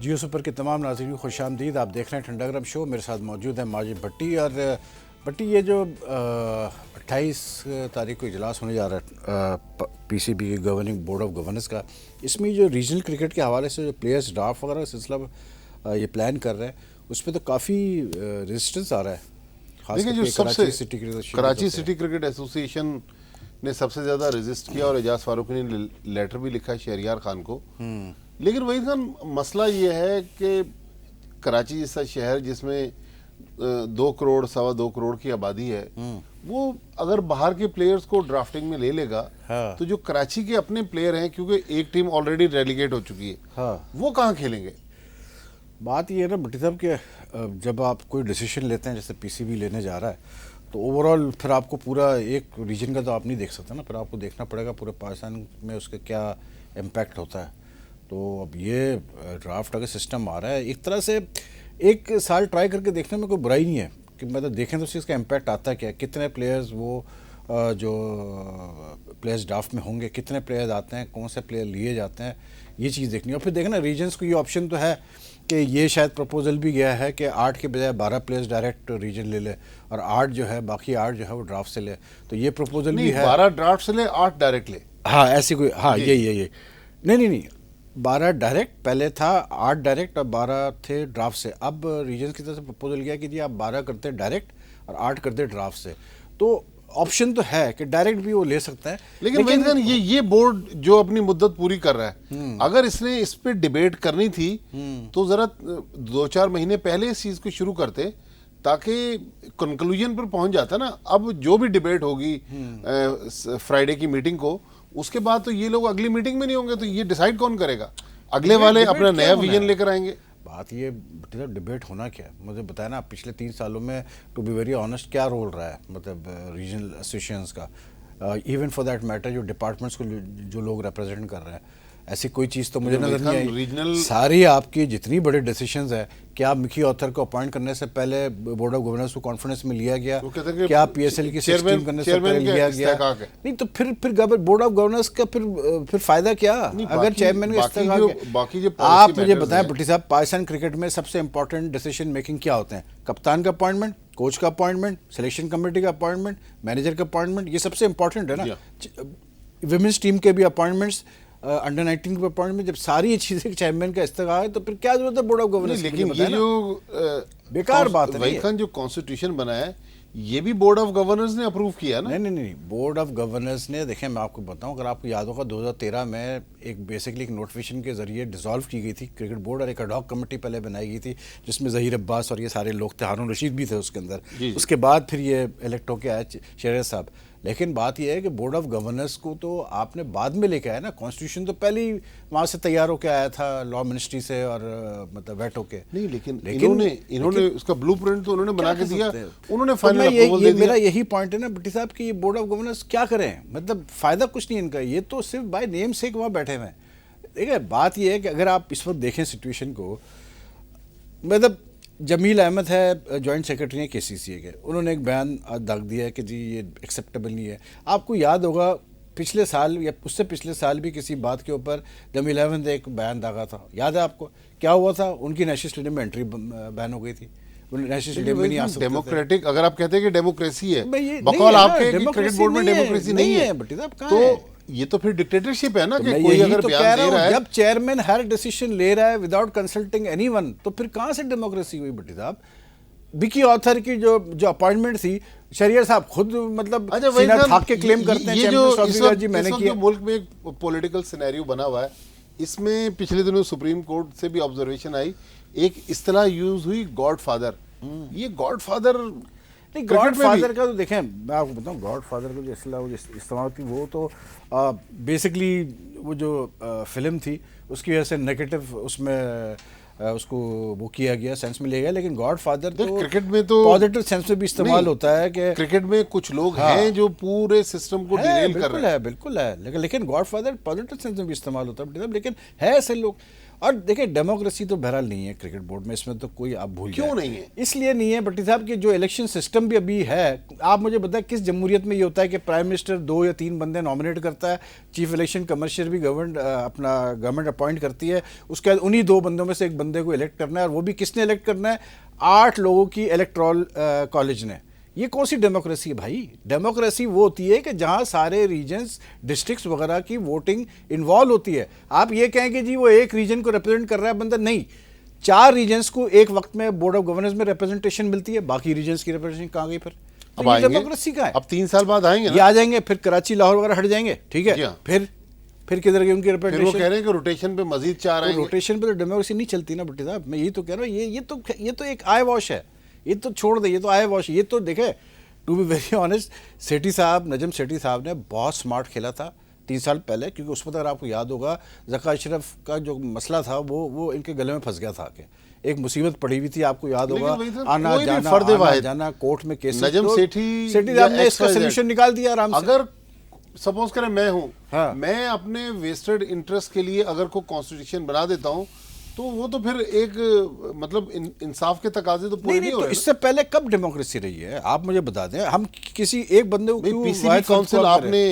जियो super के तमाम नाज़रीन को खुशामदीद। आप देख रहे हैं ठंडा गरम शो। मेरे साथ मौजूद है माजिद भट्टी। और भट्टी, ये जो 28 तारीख को इजलास होने जा रहा है पीसीबी के गवर्निंग बोर्ड ऑफ गवर्नेंस का, इसमें जो रीजनल क्रिकेट के हवाले से जो प्लेयर्स ड्राफ्ट वगैरह का सिलसिला ये प्लान कर रहे हैं, उस पर तो काफ़ी रेजिस्टेंस आ रहा है। देखिए, जो सबसे कराची सिटी क्रिकेट एसोसिएशन ने सबसे ज़्यादा रेजिस्ट किया और एजाज फारूकी ने लेटर भी लिखा है शहरियार खान को। लेकिन वही खान, मसला ये है कि कराची जैसा शहर जिसमें 2 करोड़ 2.25 करोड़ की आबादी है, वो अगर बाहर के प्लेयर्स को ड्राफ्टिंग में ले लेगा, हाँ। तो जो कराची के अपने प्लेयर हैं, क्योंकि एक टीम ऑलरेडी रेलीगेट हो चुकी है, हाँ। वो कहाँ खेलेंगे। बात ये है ना भट्टी साहब कि जब आप कोई डिसीजन लेते हैं, जैसे पीसीबी लेने जा रहा है, तो ओवरऑल फिर आपको पूरा एक रीजन का तो आप नहीं देख सकते ना, फिर आपको देखना पड़ेगा पूरे पाकिस्तान में उसका क्या इम्पैक्ट होता है। तो अब ये ड्राफ्ट अगर सिस्टम आ रहा है, एक तरह से एक साल ट्राई करके देखने में कोई बुराई नहीं है कि मतलब देखें तो इसका इम्पैक्ट आता है क्या, कितने प्लेयर्स वो जो प्लेयर्स ड्राफ्ट में होंगे, कितने प्लेयर्स आते हैं, कौन से प्लेयर लिए जाते हैं, ये चीज़ देखनी है। और फिर देखना रीजन्स को ये ऑप्शन तो है कि ये शायद प्रपोजल भी गया है कि 8 के बजाय 12 प्लेयर्स डायरेक्ट रीजन ले ले और 8 जो है, बाकी 8 जो है वो ड्राफ्ट से ले। तो ये प्रपोजल भी है। 12 ड्राफ्ट से ले, 8 डायरेक्ट ले। हाँ, ऐसी कोई, हाँ ये नहीं 12 डायरेक्ट पहले था, 8 डायरेक्ट और 12 थे ड्राफ्ट से। अब रीजन्स की तरफ से प्रपोजल गया कि जी आप 12 करते डायरेक्ट और 8 करते ड्राफ्ट से। तो ऑप्शन तो है कि डायरेक्ट भी वो ले सकते हैं। लेकिन ये बोर्ड जो अपनी मुद्दत पूरी कर रहा है, अगर इसने इस पे डिबेट करनी थी तो जरा 2-4 महीने पहले इस चीज को शुरू करते, ताकि कंक्लूजन पर पहुंच जाता ना। अब जो भी डिबेट होगी फ्राइडे की मीटिंग को, उसके बाद तो ये लोग अगली मीटिंग में नहीं होंगे, तो ये डिसाइड कौन करेगा। अगले वाले अपना नया विजन लेकर आएंगे। बात ये डिबेट होना क्या है, मुझे बताया ना, पिछले 3 सालों में टू बी वेरी ऑनेस्ट क्या रोल रहा है मतलब रीजनल एसोसिएशंस का, इवन फॉर दैट मैटर जो डिपार्टमेंट्स को जो लोग रिप्रेजेंट कर रहे हैं, ऐसी कोई चीज़ तो मुझे नजर नहीं आई। रीजनल सारी आपकी जितनी बड़े डिसीजंस है, क्या मिकी ऑथर को अपॉइंट करने से पहले बोर्ड ऑफ गवर्नेंस को कॉन्फ्रेंस में लिया गया, क्या पीएसएल की 16 करने से पहले लिया गया, नहीं तो फिर बोर्ड ऑफ गवर्नेंस का फिर फायदा क्या अगर चेयरमैन का। आप मुझे बताएं भट्टी साहब, पाकिस्तान क्रिकेट में सबसे इंपॉर्टेंट डिसीजन मेकिंग क्या होते हैं? कप्तान का अपॉइंटमेंट, कोच का अपॉइंटमेंट, सिलेक्शन कमेटी का अपॉइंटमेंट, मैनेजर का अपॉइंटमेंट, ये सबसे इंपॉर्टेंट है ना। विमेंस टीम के भी अपॉइंटमेंट्स, अंडर 19 के अपॉइंटमेंट, जब सारी चीजें चेयरमैन का इस्तीफा है तो फिर क्या जरूरत है बोर्ड ऑफ गवर्नेंस की? लेकिन ये जो बेकार बात है। वही खान, जो कॉन्स्टिट्यूशन बना है, ये भी बोर्ड ऑफ गवर्नेंस ने अप्रूव किया ना। नहीं, बोर्ड ऑफ गवर्नेंस ने, देखें मैं आपको बताऊं, अगर आपको याद होगा 2013 में एक बेसिकली एक नोटिफिकेशन के जरिए डिसॉल्व की गई थी क्रिकेट बोर्ड, और एक एडहॉक कमेटी पहले बनाई गई थी जिसमें जहीर अब्बास और ये सारे लोग थे, हारून रशीद भी थे उसके अंदर। उसके बाद फिर ये इलेक्ट होके आए शेर साहब। लेकिन बात यह है कि बोर्ड ऑफ गवर्नेंस को तो आपने बाद में लेके आया ना, कॉन्स्टिट्यूशन तो पहले ही वहाँ से तैयार होकर आया था लॉ मिनिस्ट्री से और मतलब वेट होके। नहीं, लेकिन इन्होंने उसका ब्लूप्रिंट तो उन्होंने बना के दिया, उन्होंने फाइनल अप्रूवल दे दिया। मेरा यही पॉइंट है ना भट्टी साहब कि ये बोर्ड ऑफ गवर्नेंस क्या करें, मतलब फायदा कुछ नहीं इनका, ये तो सिर्फ बाय नेम से वहाँ बैठे हुए हैं। देखिए बात ये है कि अगर आप इस वक्त देखें सिचुएशन को, मतलब जमील अहमद है जॉइंट सेक्रेटरी हैं केसीसीए के, उन्होंने एक बयान दाग दिया है कि जी ये एक्सेप्टेबल नहीं है। आपको याद होगा पिछले साल या उससे पिछले साल भी किसी बात के ऊपर जमील अहमद ने एक बयान दागा था, याद है आपको क्या हुआ था? उनकी नेशनल स्टेडियम में एंट्री बैन हो गई थी, नेशनल स्टेडियम में नहीं आ सकते। डेमोक्रेटिक, अगर आप कहते हैं कि डेमोक्रेसी है, बकौल आपके क्रिकेट बोर्ड में डेमोक्रेसी नहीं है भट्टी साहब, तो ये तो फिर डिक्टेटरशिप है ना कि कोई अगर तो बयान दे रहा है, जब चेयरमैन हर डिसीजन ले रहा है विदाउट कंसल्टिंग एनीवन, तो फिर कहां से डेमोक्रेसी हुई भट्टी साहब? मिकी ऑथर की जो अपॉइंटमेंट थी, शरियर साहब खुद मतलब सीना थाक के क्लेम करते हैं मैंने किया। मुल्क में एक पॉलिटिकल सिनेरियो बना हुआ है, इसमें पिछले दिनों सुप्रीम कोर्ट से भी ऑब्जर्वेशन आई, एक इस्तेलाह यूज हुई गॉडफादर। ये गॉडफादर नहीं, गॉडफादर का तो देखें, मैं आपको बताऊं, गॉडफादर का जो इस्तेमाल थी वो तो बेसिकली वो जो फिल्म थी उसकी वजह से नेगेटिव उसमें उसको वो किया गया, सेंस में लिया गया। लेकिन गॉडफादर तो क्रिकेट में तो पॉजिटिव सेंस में भी इस्तेमाल होता है कि क्रिकेट में कुछ लोग हैं जो पूरे सिस्टम को डिरेल कर रहे हैं। बिल्कुल है, लेकिन गॉडफादर पॉजिटिव सेंस में भी इस्तेमाल होता है, लेकिन है ऐसे लोग। और देखिए डेमोक्रेसी तो बहरहाल नहीं है क्रिकेट बोर्ड में, इसमें तो कोई आप भूल क्यों जाए। नहीं है? इसलिए नहीं है भट्टी साहब कि जो इलेक्शन सिस्टम भी अभी है, आप मुझे बताएं किस जमहूरियत में ये होता है कि प्राइम मिनिस्टर 2 या 3 बंदे नॉमिनेट करता है, चीफ इलेक्शन कमर्शियल भी गवर्नमेंट अपॉइंट करती है, उसके बाद उन्हीं 2 बंदों में से एक बंदे को इलेक्ट करना है, और वो भी किसने इलेक्ट करना है? 8 लोगों की इलेक्टोरल कॉलेज ने। ये कौन सी डेमोक्रेसी है भाई? डेमोक्रेसी वो होती है कि जहां सारे रीजन्स, डिस्ट्रिक्ट्स वगैरह की वोटिंग इन्वॉल्व होती है। आप ये कहें कि जी वो एक रीजन को रिप्रेजेंट कर रहा है बंदा, नहीं, 4 रीजन्स को एक वक्त में बोर्ड ऑफ गवर्नर्स में रिप्रेजेंटेशन मिलती है, बाकी रीजन्स की रिप्रेजेंटेशन कहाँ गई फिर? अब आएंगे, डेमोक्रेसी का है। अब 3 साल बाद आएंगे ये ना, आ जाएंगे, फिर कराची लाहौर वगैरह हट जाएंगे, ठीक है, हाँ। फिर किधर गई उनकी फिर वो रिप्रेजेंटेशन? कह रहे हैं कि रोटेशन पे मजीद 4 आएंगे। रोटेशन पे तो डेमोक्रेसी नहीं चलती ना भट्टी साहब, मैं यही तो कह रहा हूँ। ये तो एक आई वॉश है, ये तो छोड़ दे, ये तो आई वॉश। ये तो देखे, टू बी वेरी ऑनेस्ट, सेठी साहब, नजम सेठी साहब ने बहुत स्मार्ट खेला था 3 साल पहले, क्योंकि उस वक्त अगर आपको याद होगा ज़का अशरफ का जो मसला था वो इनके गले में फंस गया था कि एक मुसीबत पड़ी हुई थी, आपको याद होगा, आना जाना कोर्ट में केस। नजम सेठी साहब ने इसका सोल्यूशन निकाल दिया आराम से। अगर सपोज करें मैं हूं, हाँ। मैं अपने वेस्टेड इंटरेस्ट के लिए अगर कोई कॉन्स्टिट्यूशन बना देता हूं, तो वो तो फिर एक मतलब इंसाफ के तकाजे तो पूरे नहीं हो तो रहे। इससे पहले कब डेमोक्रेसी रही है? आप मुझे बता दें, हम किसी एक बंदे को क्यों पीसीबी काउंसिल आपने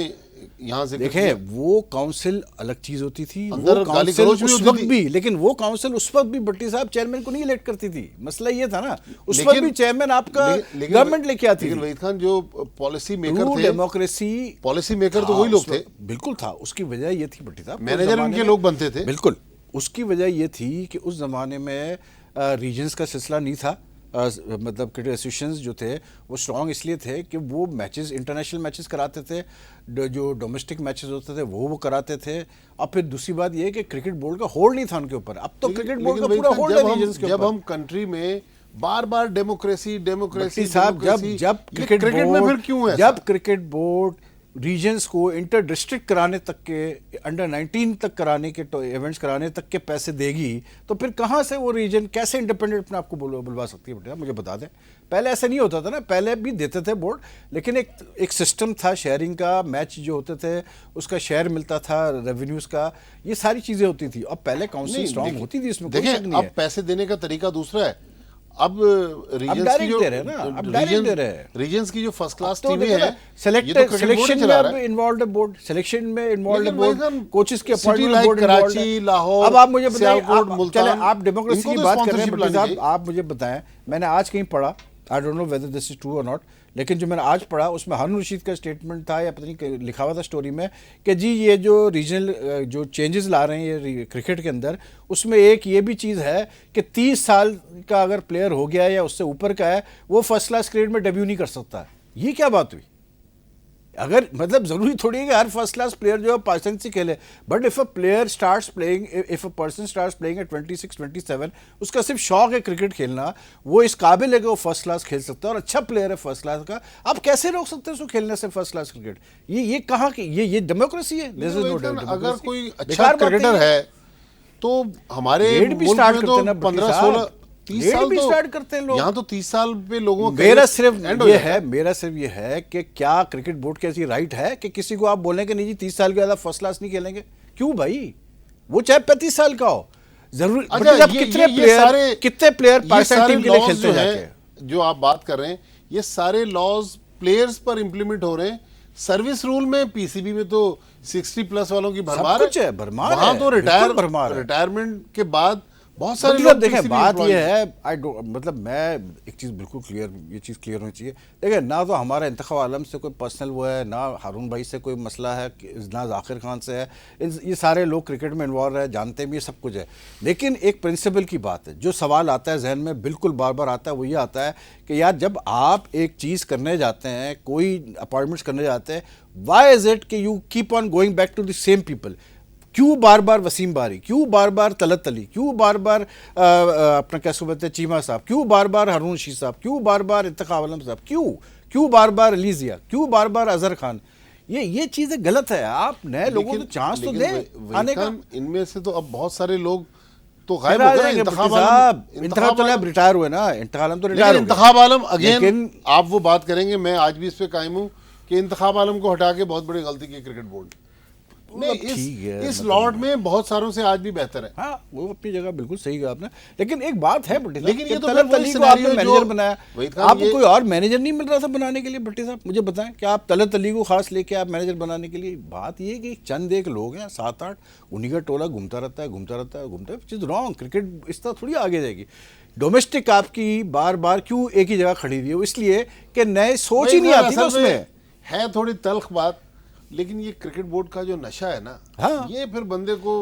यहाँ से देखे, वो काउंसिल अलग चीज होती थी, अंदर वो गाली काउंसिल गलौज भी उस होती वक्त थी। भी, लेकिन वो काउंसिल उस वक्त भी भट्टी साहब चेयरमैन को नहीं इलेक्ट करती थी। मसला ये था ना, उस वक्त भी चेयरमैन आपका गवर्नमेंट लेके आती लेकिन थी। वहीद खान जो पॉलिसी मेकर थे, डेमोक्रेसी पॉलिसी मेकर तो वही लोग थे, बिल्कुल था। उसकी वजह ये थी भट्टी साहब, मैनेजर उनके लोग बनते थे, बिल्कुल। उसकी वजह ये थी कि उस जमाने में रीजन्स का सिलसिला नहीं था, मतलब क्रिकेट एसोसिएशंस जो थे वो स्ट्रॉन्ग इसलिए थे कि वो मैचेस, इंटरनेशनल मैचेस कराते थे, जो डोमेस्टिक मैचेस होते थे वो कराते थे। अब फिर दूसरी बात ये है कि क्रिकेट बोर्ड का होल्ड नहीं था उनके ऊपर। अब तो क्रिकेट बोर्ड का पूरा होल्ड है रीजन्स के ऊपर। जब हम कंट्री में बार बार डेमोक्रेसी साहब, जब क्रिकेट में फिर क्यों है? जब क्रिकेट बोर्ड रीजन्स को इंटर डिस्ट्रिक्ट कराने तक के, अंडर 19 तक कराने के इवेंट्स कराने तक के पैसे देगी, तो फिर कहाँ से वो रीजन कैसे इंडिपेंडेंट अपने आपको बुलवा सकती है? बेटा मुझे बता दें, पहले ऐसा नहीं होता था ना, पहले भी देते थे बोर्ड, लेकिन एक सिस्टम था शेयरिंग का, मैच जो होते थे उसका शेयर मिलता था, रेवेन्यूज का, ये सारी चीजें होती थी। अब पहले काउंसिल स्ट्रॉन्ग होती थी, इसमें कोई शक नहीं है। अब पैसे देने का तरीका दूसरा है। अब रीजन्स की जो फर्स्ट क्लास टीमें हैं, सिलेक्शन में इन्वॉल्व बोर्ड, सिलेक्शन में इन्वॉल्व बोर्ड, कोचेस के अपॉइंटमेंट बोर्ड, कराची, लाहौर। अब आप मुझे बताएं, आप डेमोक्रेसी की बात कर रहे हैं भट्टी साहब, आप मुझे बताएं, मैंने आज कहीं पढ़ा, I don't know whether this is true और नॉट, लेकिन जो मैंने आज पढ़ा उसमें हारून रशीद का स्टेटमेंट था, या पता नहीं लिखा हुआ था स्टोरी में, कि जी ये जो रीजनल जो चेंजेस ला रहे हैं ये क्रिकेट के अंदर, उसमें एक ये भी चीज़ है कि 30 साल का अगर प्लेयर हो गया है या उससे ऊपर का है, वो फर्स्ट क्लास क्रिकेट में डेब्यू नहीं कर सकता। ये क्या बात हुई? अगर मतलब जरूरी थोड़ी है कि हर फर्स्ट क्लास प्लेयर जो है पाकिस्तान से खेले, but if a player starts playing, if a person starts playing at 26, 27, उसका सिर्फ शौक है क्रिकेट खेलना, वो इस काबिल है कि वो फर्स्ट क्लास खेल सकता है और अच्छा प्लेयर है फर्स्ट क्लास का, आप कैसे रोक सकते हैं उसको खेलने से फर्स्ट क्लास क्रिकेट? ये कहाँ की ये डेमोक्रेसी है? अगर कोई अच्छा क्रिकेटर है तो हमारे भी स्टार्ट करते हैं 15-16 30 साल भी तो स्टार्ट करते हैं लोग। यहाँ तो 30 साल पे लोगों मेरा सिर्फ ये है कि क्या क्रिकेट बोर्ड की ऐसी राइट है कि किसी को आप बोलें कि नहीं जी 30 साल के बाद फर्स्ट क्लास नहीं खेलेंगे? क्यों भाई? वो चाहे 35 साल का हो, जरूर। अच्छा, कितने प्लेयर पाकिस्तान टीम के लिए खेलते हैं? जो आप बात कर रहे हैं, ये सारे लॉज प्लेयर्स पर इंप्लीमेंट हो रहे हैं। सर्विस रूल में, पीसीबी में तो 60+ वालों की भरमार है, वहां तो रिटायरमेंट के बाद बहुत सारे लोग। देखें बात यह है, मतलब मैं एक चीज़ बिल्कुल ये चीज़ क्लियर होनी चाहिए। देखिए, ना तो हमारा इंतखाब आलम से कोई पर्सनल वो है, ना हारून भाई से कोई मसला है, ना जाकिर खान से है। ये सारे लोग क्रिकेट में इन्वॉल्व है, जानते भी सब कुछ है, लेकिन एक प्रिंसिपल की बात है, जो सवाल आता है जहन में, बिल्कुल बार बार आता है, वो ये आता है कि यार जब आप एक चीज़ करने जाते हैं, कोई अपॉइंटमेंट्स करने जाते हैं, वाई इज़ इट कि you keep on going back to the same people? क्यों बार बार वसीम बारी, क्यों बार बार तलत अली, क्यों बार बार अपना क्या बोलते हैं चीमा साहब, क्यों बार बार हारून रशीद साहब, क्यों बार बार इंतखाब आलम साहब, क्यों बार बार अली जिया, क्यों बार बार अजहर खान? ये चीजें गलत है। आप नए लोगों को चांस तो दें आने का। इनमें से तो अब बहुत सारे लोग तो गायब हो गए। इंतखाब तो अब रिटायर हुए ना, इंतखाब आलम तो रिटायर हो गए। इंतखाब आलम अगेन आप वो बात करेंगे, मैं आज भी इस पे कायम हूँ कि इंतखाब आलम को हटा के बहुत बड़ी गलती की क्रिकेट बोर्ड। नहीं, ठीक है, इस मतलब लॉट में बहुत सारों से आज भी बेहतर है। हाँ, वो अपनी जगह बिल्कुल सही कहा आपने, लेकिन एक बात है भट्टी साहब, लेकिन ये कि तो तलत फिर वही अली को आपने scenario मैनेजर जो बनाया, वहीद खान आपको ये- कोई और मैनेजर नहीं मिल रहा था बनाने के लिए भट्टी साहब? मुझे बताएं कि आप तलत अली को खास लेके आप मैनेजर बनाने के लिए, बात ये है कि चंद एक लोग हैं 7-8, उन्हीं का टोला घूमता रहता है, विच इज रॉन्ग। क्रिकेट इस तरह थोड़ी आगे जाएगी। डोमेस्टिक आपकी बार बार क्यों एक ही जगह खड़ी हुई है? इसलिए कि नए सोच ही नहीं आती ना उसमें। है थोड़ी तल्ख बात, लेकिन ये क्रिकेट बोर्ड का जो नशा है ना, हाँ। ये फिर बंदे को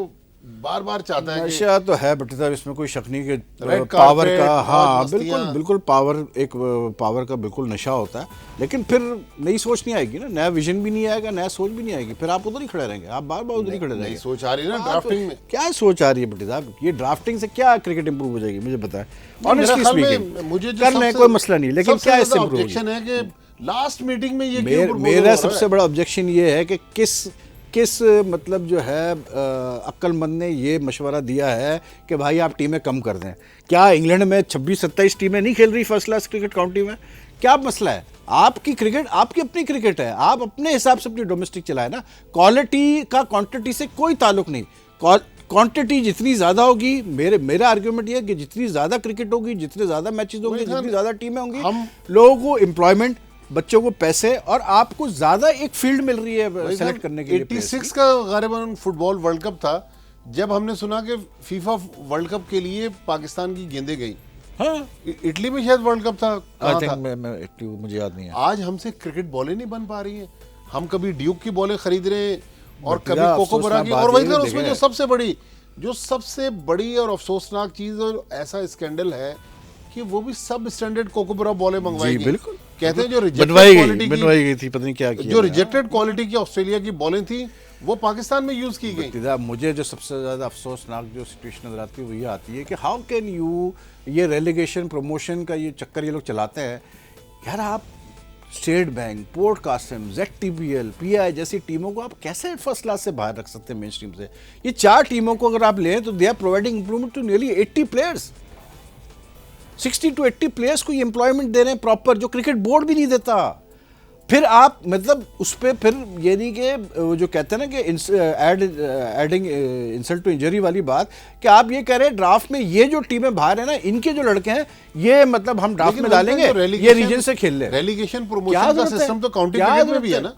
बार बार चाहता है कि नशा तो है भट्टी साहब, इसमें कोई शक नहीं कि Red पावर carpet, का, हाँ मौज बिल्कुल मस्तियाँ। बिल्कुल पावर, एक पावर का बिल्कुल नशा होता है, लेकिन फिर नई सोच नहीं आएगी ना, नया विजन भी नहीं आएगा, नया सोच भी नहीं आएगी, फिर आप उधर ही खड़े रहेंगे, आप बार बार उधर ही खड़े नई रहेंगे। सोच आ रही है ना आप ड्राफ्टिंग में। क्या सोच आ रही है भट्टी साहब? ये ड्राफ्टिंग से क्या क्रिकेट इंप्रूव हो जाएगी? मुझे बताएं ऑनेस्टली मेरे ख्याल में स्पीकिंग। मुझे जो करना है सबसे- कोई मसला नहीं, लेकिन सबसे क्या इससे ज्यादा इंप्रूव होगी? ऑब्जेक्शन है कि लास्ट मीटिंग में ये क्यों proposal मेरा हो रहा सबसे है? बड़ा ऑब्जेक्शन ये है कि किस मतलब जो है अक्लमंद ने ये मशवरा दिया है कि भाई आप टीमें कम कर दें। क्या इंग्लैंड में 26-27 टीमें नहीं खेल रही फर्स्ट क्लास क्रिकेट काउंटी में? क्या मसला है? आपकी क्रिकेट आपकी अपनी क्रिकेट है, आप अपने हिसाब से अपनी डोमेस्टिक चलाए ना। क्वालिटी का क्वांटिटी से कोई ताल्लुक नहीं। क्वांटिटी जितनी ज़्यादा होगी, मेरा आर्ग्यूमेंट ये है कि जितनी ज़्यादा क्रिकेट होगी, जितने ज़्यादा मैचेस होंगे, जितनी ज़्यादा टीमें होंगी, लोगों को एम्प्लॉयमेंट, बच्चों को पैसे, और आपको ज़्यादा एक फील्ड मिल रही है सेलेक्ट करने के लिए। 86 का गालिबन फुटबॉल वर्ल्ड कप था, जब हमने सुना कि फीफा वर्ल्ड कप के लिए पाकिस्तान की गेंदें गई। हाँ, इटली में शायद वर्ल्ड कप था, कहाँ था? मुझे याद नहीं है। आज हमसे क्रिकेट बॉलें नहीं बन पा रही हैं। हम कभी ड्यूक की बॉलें खरीद रहे हैं और बटिया, कभी कोकोबरा की, अफसोसनाक और वही बात ये उसमें देखें। जो सबसे बड़ी और अफसोसनाक चीज और ऐसा स्कैंडल है कि वो भी सब स्टैंडर्ड कोकोबरा बॉलें मंगवाई जी गई। बिल्कुल, कहते हैं जो बनवाई रिजेक्टेड गई थी, पता नहीं क्या किया जो गया। रिजेक्टेड क्वालिटी की ऑस्ट्रेलिया की बॉलें थी, वो पाकिस्तान में यूज की गई। बटिया, मुझे जो सबसे ज़्यादा अफसोसनाक जो सिचुएशन नजर आती है वो ये आती है कि हाउ कैन यू, ये रेलीगेशन प्रमोशन का ये चक्कर ये लोग चलाते हैं यार। आप State Bank, Port Qasim, ZTPL, PI जैसी टीमों को आप कैसे फर्स्ट क्लास से बाहर रख सकते हैं मेन स्ट्रीम से? ये 4 टीमों को अगर आप लें तो they are providing improvement to nearly 80 players, 60 to 80 players को ये एम्प्लॉयमेंट दे रहे हैं प्रॉपर, जो क्रिकेट बोर्ड भी नहीं देता। फिर आप मतलब उस पर फिर ये नहीं कि जो कहते हैं ना कि एडिंग इंसल्ट टू इंजरी वाली बात, कि आप ये कह रहे हैं ड्राफ्ट में ये जो टीमें बाहर है ना, इनके जो लड़के हैं ये मतलब हम ड्राफ्ट में डालेंगे, ये रीजन से खेल ले। रेलीगेशन प्रमोशन का सिस्टम तो काउंटी क्रिकेट में भी है ना।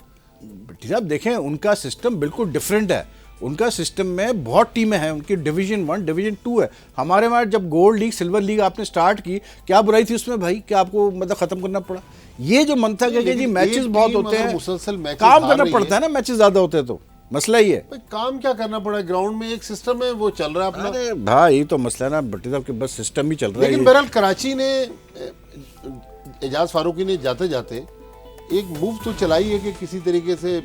साहब देखें, उनका सिस्टम बिल्कुल डिफरेंट है। उनका सिस्टम में बहुत टीमें हैं, उनकी डिवीजन 1, डिवीजन 2 है। हमारे वहाँ जब गोल्ड लीग, सिल्वर लीग आपने स्टार्ट की, क्या बुराई थी उसमें भाई? क्या आपको मतलब खत्म करना पड़ा? ये जो मंथक है कि जी मैचेस बहुत होते हैं, मुसलसल मैचेस काम करना पड़ता है ना, मैचेस ज्यादा होते हैं तो मसला ही है। काम क्या करना पड़ा, ग्राउंड में एक सिस्टम है वो चल रहा है अपना। अरे भाई ये तो मसला है ना भट्टी साहब, के बस सिस्टम ही चल रहा है। लेकिन बहरहाल कराची ने, एजाज फारूकी ने जाते जाते एक मूव तो चलाई है कि किसी तरीके से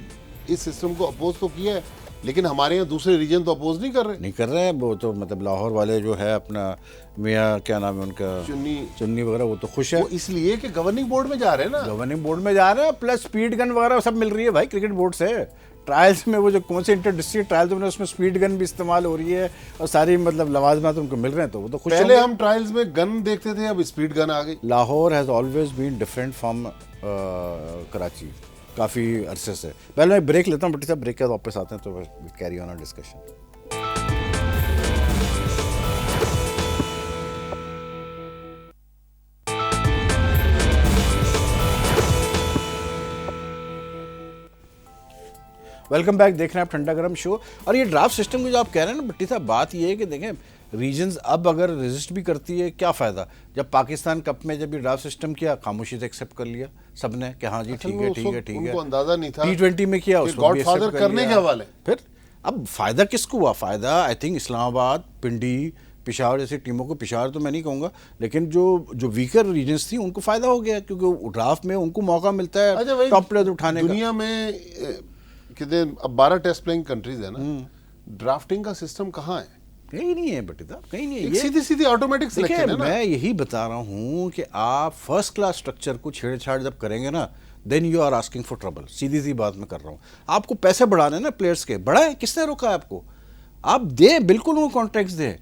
इस सिस्टम को अपोज तो किया है, लेकिन हमारे यहाँ दूसरे रीजन तो अपोज नहीं कर रहे। वो तो मतलब लाहौर वाले जो है अपना मियाँ, क्या नाम है उनका, चुन्नी वगैरह, वो तो खुश है। वो इसलिए कि गवर्निंग बोर्ड में जा रहे हैं ना, गवर्निंग बोर्ड में जा रहे हैं, प्लस स्पीड गन वगैरह सब मिल रही है भाई क्रिकेट बोर्ड से। ट्रायल्स में वो जो कौन से इंटर डिस्ट्रिक्ट ट्रायल्स में उसमें स्पीड गन भी इस्तेमाल हो रही है और सारी मतलब लवाजमात उनको मिल रहे हैं, तो वो तो खुश पहले हम ट्रायल्स में गन देखते थे, अब स्पीड गन आ गई। Lahore has always been different from Karachi काफ़ी अरसे से। पहले मैं ब्रेक लेता हूँ बट्टी साहब, ब्रेक के बाद वापस आते हैं तो carry on our discussion. Welcome back, देख रहे हैं आप ठंडा गरम शो। और ये ड्राफ्ट सिस्टम को जो आप कह रहे हैं ना बट्टी साहब, बात ये है कि देखें रीजन्स अब अगर रेजिस्ट भी करती है, क्या फ़ायदा? जब पाकिस्तान कप में जब ये ड्राफ्ट सिस्टम किया, खामोशी से एक्सेप्ट कर लिया सबने कि हाँ जी ठीक है ठीक है ठीक है। उनको अंदाजा नहीं था, T20 में किया, उसको भी गॉडफादर accept कर करने लिया। के हवाले। फिर अब फ़ायदा किसको हुआ? फ़ायदा आई थिंक इस्लामाबाद, पिंडी, पिशावर जैसी टीमों को, पिशावर तो मैं नहीं कहूँगा, लेकिन जो वीकर रीजन्स थी उनको फ़ायदा हो गया, क्योंकि ड्राफ्ट में उनको मौका मिलता है टॉप प्लेयर उठाने का। दुनिया में कहते अब 12 टेस्ट प्लेइंग कंट्रीज है ना, ड्राफ्टिंग का सिस्टम कहाँ है? कहीं नहीं है बेटे साहब, कहीं नहीं है। सीधी सीधी ऑटोमेटिक सिलेक्शन है ना। मैं यही बता रहा हूँ कि आप फर्स्ट क्लास स्ट्रक्चर को छेड़छाड़ जब करेंगे ना, then you are asking for trouble. सीधी सी बात मैं कर रहा हूँ। आपको पैसे बढ़ाने ना प्लेयर्स के, बढ़ाए, किसने रोका है आपको? आप दे, बिल्कुल वो कॉन्ट्रैक्ट्स दें।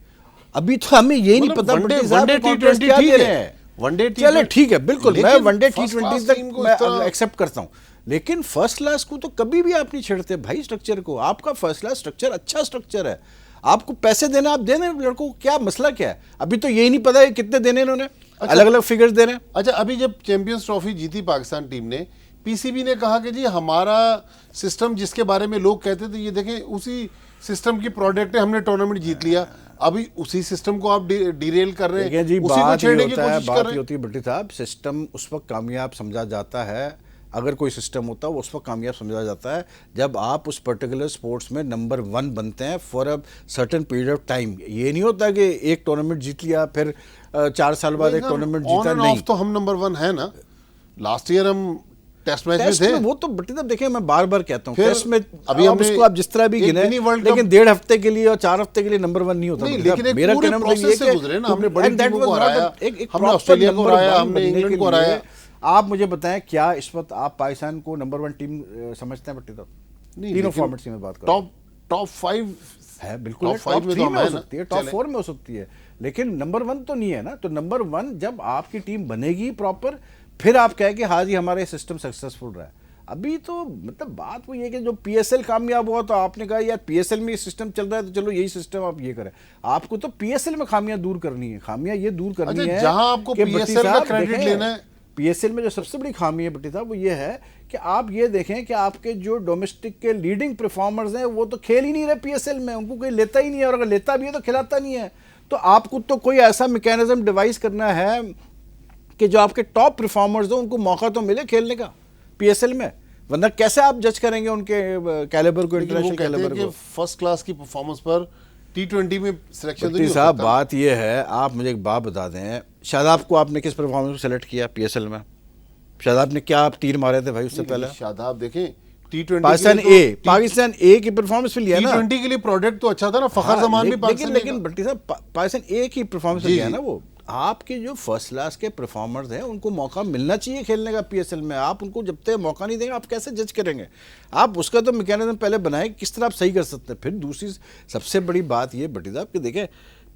अभी तो हमें ये नहीं पता वनडे T20 ठीक है, वनडे चले ठीक है, बिल्कुल, मैं लेकिन वनडे first T20 class तक team को मैं इस तरह- एक्सेप्ट करता हूं, लेकिन फर्स्ट क्लास को तो कभी भी आप नहीं छेड़ते भाई स्ट्रक्चर को। आपका फर्स्ट क्लास स्ट्रक्चर अच्छा स्ट्रक्चर है, आपको पैसे देना, आप दे दें लड़कों को, क्या मसला क्या है? अभी तो यही नहीं पता है कितने देने इन्होंने, अलग अलग फिगर्स दे रहे हैं। अच्छा, अभी जब चैंपियंस ट्रॉफी जीती पाकिस्तान टीम ने, पीसीबी ने कहा कि जी हमारा सिस्टम जिसके बारे में लोग कहते थे, ये देखें उसी सिस्टम की प्रोडक्ट है, हमने टूर्नामेंट जीत लिया। अभी उसी सिस्टम को आप डिरेल कर रहे देखिए हैं, जी, उसी को बात ये छेड़ने की होता है, कोशिश कर बात रहे ये हैं। होती है भट्टी साहब, सिस्टम उस वक्त कामयाब समझा जाता है, अगर कोई सिस्टम होता है वो उस वक्त कामयाब समझा जाता है जब आप उस पर्टिकुलर स्पोर्ट्स में नंबर 1 बनते हैं for a certain period of time. ये नहीं होता कि एक टूर्नामेंट जीत लिया फिर 4 साल बाद एक टूर्नामेंट जीता, ऑन एंड नहीं। ऑफ तो हम नंबर 1 है ना। लास्ट ईयर हम टेस्ट मैच में टेस्ट थे। में वो तो बट्टी साहब देखिए, मैं बार बार कहता हूँ, फिर टेस्ट में अभी अब हमने उसको आप जिस तरह भी एक गिने, मिनी वर्ल्ड लेकिन कप- 1.5 हफ्ते के लिए और 4 हफ्ते के लिए नंबर 1 नहीं होता। नहीं, भट्टी साहब, लेकिन एक मेरा पूरे कहना मतलब प्रोसेस ये से कि- गुजरे ना, हमने बड़ी and that टीमों को was not हराया, a- एक हमने proper ऑस्ट्रेलिया को number हराया, 1 हमने बनने इंग्लैंड के को लिए हराया। आप मुझे बताएं, क्या इस वक्त आप पाकिस्तान को नंबर 1 टीम समझते हैं भट्टी साहब? तीनों फॉर्मेट्स की मैं बात कर रहा हूं। टॉप 5 है बिल्कुल, टॉप 5 में तो 3 हम में हो है ना। सकती है, टॉप 4 में हो सकती है, लेकिन नंबर 1 तो नहीं है ना। तो नंबर 1 जब आपकी टीम बनेगी प्रॉपर, फिर आप कहें कि हाँ जी हमारा सिस्टम सक्सेसफुल रहा है। अभी तो मतलब बात वो ये कि जो पीएसएल कामयाब हुआ तो आपने कहा यार पीएसएल में ये सिस्टम चल रहा है तो चलो यही सिस्टम आप ये करें। आपको तो पीएसएल में खामियां दूर करनी है, खामियां ये दूर करनी अच्छा, है जहां आपको कि भट्टी PSL का साहब क्रेडिट देखें, लेना है। पीएसएल में जो सबसे बड़ी खामी है भट्टी साहब वो ये है कि आप ये देखें कि आपके जो डोमेस्टिक के लीडिंग परफॉर्मर्स हैं वो तो खेल ही नहीं रहे पीएसएल में, उनको कोई लेता ही नहीं है, और अगर लेता भी है तो खिलाता नहीं है। तो आपको तो कोई ऐसा मैकेनिज्म डिवाइस करना है कि जो आपके टॉप परफॉर्मर्स हो उनको मौका तो मिले खेलने का पीएसएल में, वरना कैसे आप जज करेंगे उनके कैलिबर को, लेकिन वो इंटरनेशनल कहते हैं कैलिबर कि को? फर्स्ट क्लास की परफॉर्मेंस पर T20 में सिलेक्शन तो भट्टी नहीं हो साहब सकता। बात ये है, आप मुझे एक बात बता दें, शादाब को आपने किस परफॉर्मेंस को सेलेक्ट किया पीएसएल में? शादाब ने क्या आप तीर मारे थे भाई उससे पहले? शादाब देखें, T20 पाकिस्तान ए, पाकिस्तान ए की परफॉर्मेंस भी लिया ना। T20 के लिए प्रोडक्ट तो अच्छा था ना, फखर हाँ, जमान भी लेकिन पाकिस्तान लेकिन भट्टी साहब पाकिस्तान ए की परफॉर्मेंस जी, लिया जी। ना वो। आपके जो फर्स्ट क्लास के परफॉर्मर्स हैं उनको मौका मिलना चाहिए खेलने का पीएसएल में। आप उनको जब तक मौका नहीं देंगे आप कैसे जज करेंगे? आप उसका तो मैकेनिज्म पहले बनाए किस तरह आप सही कर सकते हैं। फिर दूसरी सबसे बड़ी बात ये भट्टी साहब कि देखें,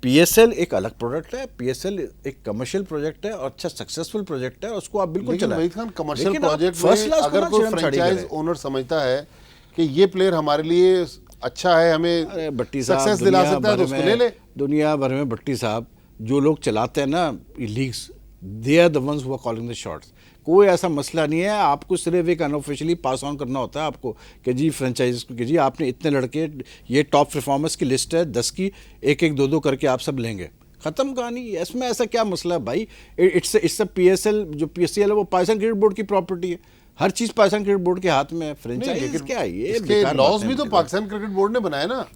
पीएसएल एक अलग प्रोडक्ट है, पीएसएल एक कमर्शियल प्रोजेक्ट है और अच्छा सक्सेसफुल प्रोजेक्ट है, उसको आप बिल्कुल लेकिन चलाएं। वहीद खान, कमर्शियल लेकिन आप प्रोजेक्ट फर्स्ट में क्लास को अगर ना कोई छेड़छाड़ी फ्रेंचाइज करें। ओनर समझता है कि ये प्लेयर हमारे लिए अच्छा है, अरे हमें भट्टी साहब, सक्सेस दिला दुनिया सकता है, तो भर उसको ले ले। दुनिया भर में भट्टी साहब जो लोग चलाते हैं ना leagues, they are the ones who are calling the shots. कोई ऐसा मसला नहीं है, आपको सिर्फ एक अनऑफिशियली पास ऑन करना होता है आपको कि जी फ्रेंचाइज को कि जी आपने इतने लड़के, ये टॉप परफॉर्मर्स की लिस्ट है 10 की, एक एक दो दो करके आप सब लेंगे, खत्म कहानी। इसमें ऐसा क्या मसला है भाई? इट्स पीएसएल, जो पीएसएल है वो पाकिस्तान क्रिकेट बोर्ड की प्रॉपर्टी है, हर चीज पाकिस्तान क्रिकेट बोर्ड के हाथ में है। फ्रेंचाइज क्या है ये? इसके बेकार लॉज बातें भी तो हैं। पाकिस्तान क्रिकेट बोर्ड ने बनाया ना।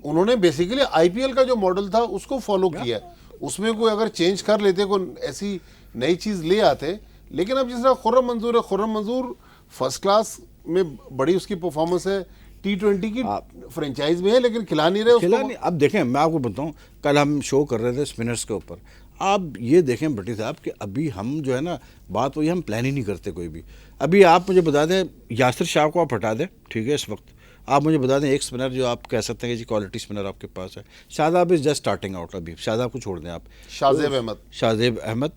उन्होंने बेसिकली आईपीएल का जो मॉडल था उसको फॉलो किया, उसमें कोई अगर चेंज कर लेते, कोई ऐसी नई चीज ले आते। लेकिन अब जिस तरह खुर्रम मंजूर है, खुर्रम मंजूर फर्स्ट क्लास में बड़ी उसकी परफॉर्मेंस है, T20 की फ्रेंचाइज में है, लेकिन खिला नहीं रहे खिला उसको। नहीं। अब देखें, मैं आपको बताऊं, कल हम शो कर रहे थे स्पिनर्स के ऊपर। आप ये देखें भट्टी साहब कि अभी हम जो है ना, बात वही, हम प्लान ही नहीं करते कोई भी। अभी आप मुझे बता दें, यासिर शाह को आप हटा दें, ठीक है, इस वक्त आप मुझे बता दें एक स्पिनर जो आप कह सकते हैं कि जी क्वालिटी स्पिनर आपके पास है। Shadab is just starting out. अभी शादाब को छोड़ दें आप, शाहजेब अहमद, शाहजेब अहमद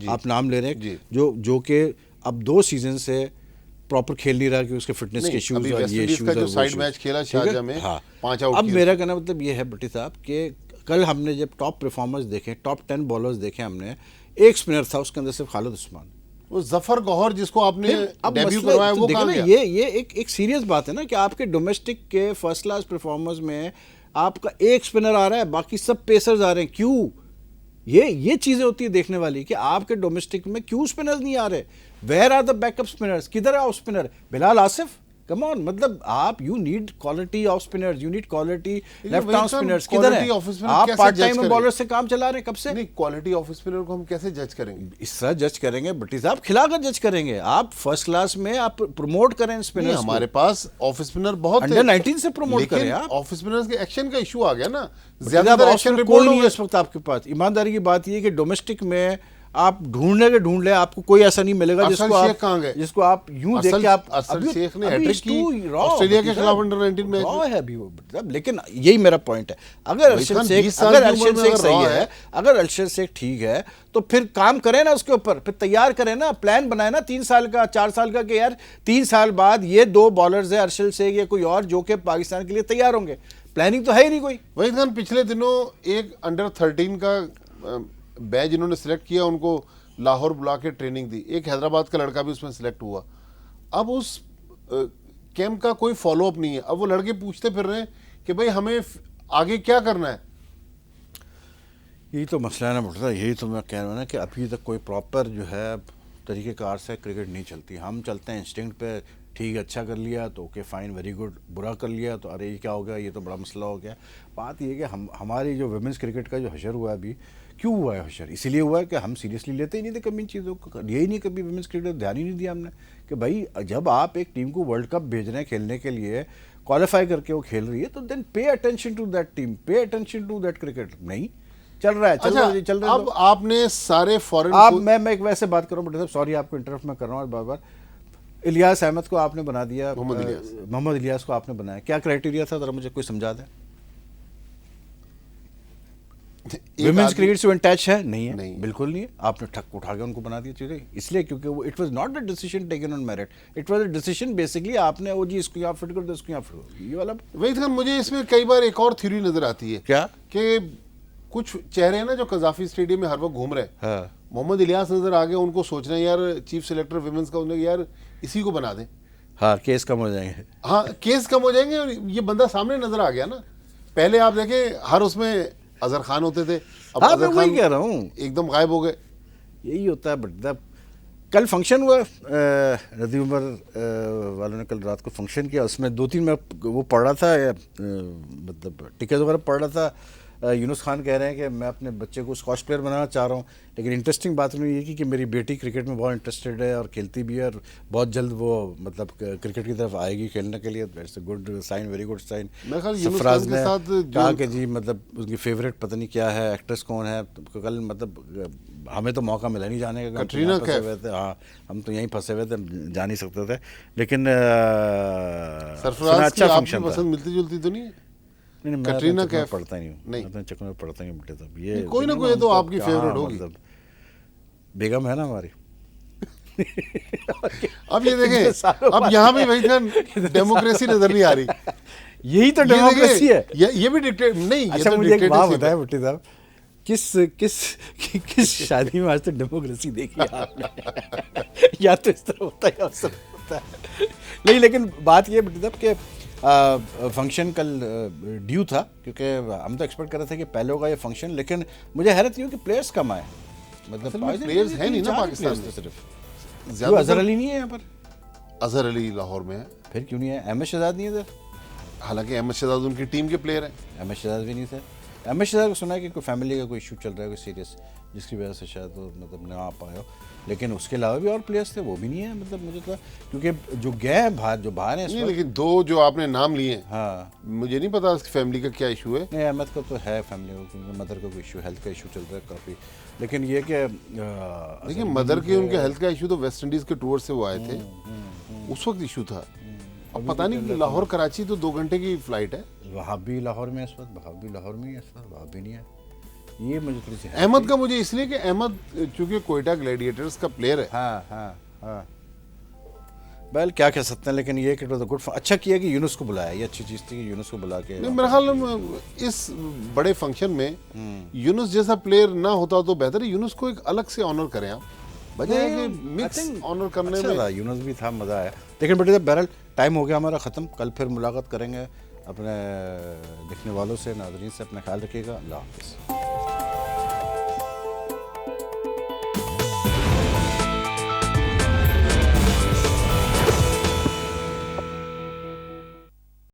आप नाम ले रहे जी। हैं, जो कि अब 2 सीजन से प्रॉपर खेल नहीं रहा कि उसके फिटनेस के नहीं, इश्यूज अभी और वेस्ट ये इंडीज इश्यूज का और जो वो साइड issues। मैच खेला ठीक है? शारजाह में, हाँ। 5 आउट अब किए। मेरा कहना मतलब ये है भट्टी साहब कि कल हमने जब टॉप परफॉर्मर्स देखे, टॉप 10 बॉलर्स देखे हमने, एक स्पिनर था उसके अंदर सिर्फ खालिद उस्मान। वो जफर गौहर जिसको आपने अब डेब्यू मसला करवाया, तो वो देखो कहाँ ना, गया? ये एक सीरियस बात है ना कि आपके डोमेस्टिक के फर्स्ट क्लास परफॉर्मर्स में आपका एक स्पिनर आ रहा है, बाकी सब पेसर्स आ रहे हैं। क्यों? ये चीजें होती है देखने वाली कि आपके डोमेस्टिक में क्यों स्पिनर्स नहीं आ रहे? Where are the backup spinners? किधर है off spinner? Bilal Asif, come on, मतलब आप you need quality of spinners, you need quality left arm spinners. किधर है? आप पार्ट टाइम बॉलर से काम चला रहे हैं कब से? नहीं, क्वालिटी ऑफ स्पिनर को हम कैसे जज करेंगे? इस तरह जज करेंगे भट्टी साहब, खिलाकर जज करेंगे। आप फर्स्ट क्लास में आप प्रमोट करें नहीं, स्पिनर्स। हमारे पास ऑफ स्पिनर बहुत अंडर 19 से प्रमोट करें आप। ऑफ स्पिनर्स के एक्शन का इशू आ गया ना, ज्यादा ज्यादातर एक्शन एक्शन कोई रिपोर्ट नहीं हो है इस वक्त आपके पास। ईमानदारी की बात ये है कि डोमेस्टिक में आप ढूंढने के ढूंढ ले, आपको कोई ऐसा नहीं मिलेगा अरसल जिसको शेख आप कहाँ गए? जिसको आप यूं देख के आप अरसल शेख ने अभी हैट्रिक it's की too raw, ऑस्ट्रेलिया के मतलब खिलाफ अंडर 19 मैच raw में। है अभी वो, मतलब लेकिन यही मेरा पॉइंट है। अगर अर्शद खान, शेख 20 साल की उम्र में अगर सही raw है, अगर अर्शद शेख ठीक है तो फिर काम करें ना उसके ऊपर, फिर तैयार करें ना, प्लान बनाए ना 3 साल का 4 साल का कि यार 3 साल बाद ये 2 बॉलर्स है अर्शद शेख या कोई और जो कि पाकिस्तान के लिए तैयार होंगे। प्लानिंग तो है ही नहीं कोई। वहीद खान, पिछले दिनों एक अंडर 13 का बैच इन्होंने सिलेक्ट किया, उनको लाहौर बुला के ट्रेनिंग दी, एक हैदराबाद का लड़का भी उसमें सिलेक्ट हुआ। अब उस कैंप का कोई फॉलोअप नहीं है। अब वो लड़के पूछते फिर रहे हैं कि भाई हमें आगे क्या करना है। यही तो मसला है ना बेटा, यही तो मैं कह रहा हूँ ना कि अभी तक कोई प्रॉपर जो है तरीक़ेकार से क्रिकेट नहीं चलती। हम चलते हैं इंस्टिंक्ट पे, ठीक है अच्छा कर लिया तो ओके फाइन वेरी गुड, बुरा कर लिया तो अरे ये क्या हो गया, ये तो बड़ा मसला हो गया। बात ये है कि हमारी जो वुमेंस क्रिकेट का जो हशर हुआ है अभी, क्यों हुआ है हशर? इसीलिए हुआ है कि हम सीरियसली लेते ही नहीं थे कभी इन चीज़ों को, यही नहीं कभी वुमेंस क्रिकेट ध्यान ही नहीं दिया हमने कि भाई जब आप एक टीम को वर्ल्ड कप भेज रहे हैं खेलने के लिए, क्वालिफाई करके वो खेल रही है, तो then pay attention to that team, pay attention to that cricket. नहीं चल रहा है, चल रहा है, चल रहा है। अब आपने सारे फॉरेन आप मैं एक वैसे बात कर रहा हूँ बट साहब, सॉरी आपको इंटरप्ट मैं कर रहा हूँ बार बार। इलियास अहमद को आपने बना दिया, मोहम्मद इलियास को आपने बनाया, क्या क्राइटेरिया था जरा मुझे कोई समझा दें। विमेंस क्रिकेट से टच है नहीं है, नहीं, बिल्कुल नहीं है। आपने ठक उठा के उनको बना दिया चीजें, इसलिए क्योंकि वो it was not a decision taken on merit, it was a decision basically आपने वो जी इसको यहाँ फिट कर दो, इसको यहाँ फिट कर, ये वाला। वही था। मुझे इसमें कई बार एक और थ्योरी नजर आती है, क्या कि कुछ चेहरे हैं ना जो कजाफी स्टेडियम में हर वक्त घूम रहे हैं। हाँ। मोहम्मद इलियास नजर आ गया, उनको सोचना है यार चीफ सेलेक्टर विमेंस का, उन्हें यार इसी को बना दें। हाँ, केस कम हो जाएंगे। हाँ, केस कम हो जाएंगे। और ये बंदा सामने नजर आ गया ना। पहले आप देखें हर उसमें अजहर खान होते थे, अब हाँ, अजहर मैं वही खान कह रहा हूँ, एकदम गायब हो गए। यही होता है। बट कल फंक्शन हुआ, नदी उमर वालों ने कल रात को फंक्शन किया, उसमें 2-3 मैं वो पढ़ रहा था, मतलब टिकट वगैरह पढ़ रहा था। यूनुस खान कह रहे हैं कि मैं अपने बच्चे को स्कॉच प्लेयर बनाना चाह रहा हूँ, लेकिन इंटरेस्टिंग बात नहीं ये कि मेरी बेटी क्रिकेट में बहुत इंटरेस्टेड है और खेलती भी है, और बहुत जल्द वो मतलब क्रिकेट की तरफ आएगी खेलने के लिए। It's a good sign, very good sign. Sarfaraz ने कहा कि जी मतलब उसकी फेवरेट पता नहीं क्या है, एक्ट्रेस कौन है, तो कल मतलब हमें तो मौका मिला नहीं जाने का, कटरीना फंसे हुए थे। हाँ, हम तो यहीं फंसे हुए थे, जा नहीं सकते थे। लेकिन सरफराज की आपकी पसंद मिलती जुलती तो नहीं है? नहीं, कटरीना कैफ पढ़ता नहीं हूँ, नहीं, मैं चक्कर में पढ़ता नहीं बेटे। तब ये कोई ना कोई तो आपकी फेवरेट होगी, मतलब बेगम है ना हमारी। अब ये देखें, अब यहाँ भी वही था, डेमोक्रेसी नजर नहीं आ रही। यही तो डेमोक्रेसी है। ये भी डिक्टेट नहीं। अच्छा, मुझे एक बात बताया भट्टी साहब, किस शादी में आज तक डेमोक्रेसी देखी आपने? या तो इस तरह होता है या उस तरह होता है। नहीं, लेकिन बात ये भट्टी साहब कि फंक्शन कल ड्यू था, क्योंकि हम तो एक्सपेक्ट कर रहे थे कि पहले होगा ये फंक्शन, लेकिन मुझे हैरत नहीं हो कि प्लेयर्स कम आए। मतलब प्लेयर्स हैं नहीं ना पाकिस्तान में, सिर्फ अजहर अली नहीं है यहाँ पर। अजहर अली लाहौर में है, फिर क्यों नहीं है? अहमद शहजाद नहीं है इधर, हालांकि अहमद शहजाद उनकी टीम के प्लेयर हैं। अहमद शहजाद भी नहीं थे। अहमद शहजाद को सुना है कि कोई फैमिली का कोई इशू चल रहा है, कोई सीरियस, जिसकी वजह से शायद वो मतलब ना आ पाए हो। लेकिन उसके अलावा भी और प्लेयर्स थे, वो भी नहीं है। मतलब मुझे तो क्योंकि जो गए हैं बाहर, जो बाहर हैं नहीं, लेकिन 2 जो आपने नाम लिए हैं, हाँ, मुझे नहीं पता उसकी फैमिली का क्या इशू है। नहीं, अहमद का तो है फैमिली को, क्योंकि मदर का कोई इशू, हेल्थ का इशू चल रहा है काफ़ी। लेकिन ये कि देखिए, मदर के उनके हेल्थ का इशू तो वेस्ट इंडीज़ के टूर से वो आए थे, उस वक्त इशू था। अब पता नहीं, लाहौर कराची तो 2 घंटे की फ्लाइट है। वहाँ भी लाहौर में इस वक्त, वहाँ भी लाहौर में ही है इस वक्त, वहाँ भी नहीं है। ये मुझे थोड़ी सी अहमद का मुझे इसलिए कि अहमद चूंकि कोयटा ग्लैडिएटर्स का प्लेयर है। हाँ हाँ हाँ, वेल क्या कह सकते हैं। लेकिन ये कि गुड, अच्छा किया कि यूनुस को बुलाया, ये अच्छी चीज़ थी कि यूनुस को बुला के। मेरे ख्याल में इस बड़े फंक्शन में यूनुस जैसा प्लेयर ना होता तो बेहतर है। यूनुस को एक अलग से ऑनर करें आप, बजाय कि मिक्स ऑनर करने में। यूनुस भी था, मज़ा आया। लेकिन बेटे बहरहाल टाइम हो गया हमारा ख़त्म। कल फिर मुलाकात करेंगे अपने देखने वालों से, नाज़रीन से। अपना ख्याल रखिएगा। अल्लाह हाफ़िज़।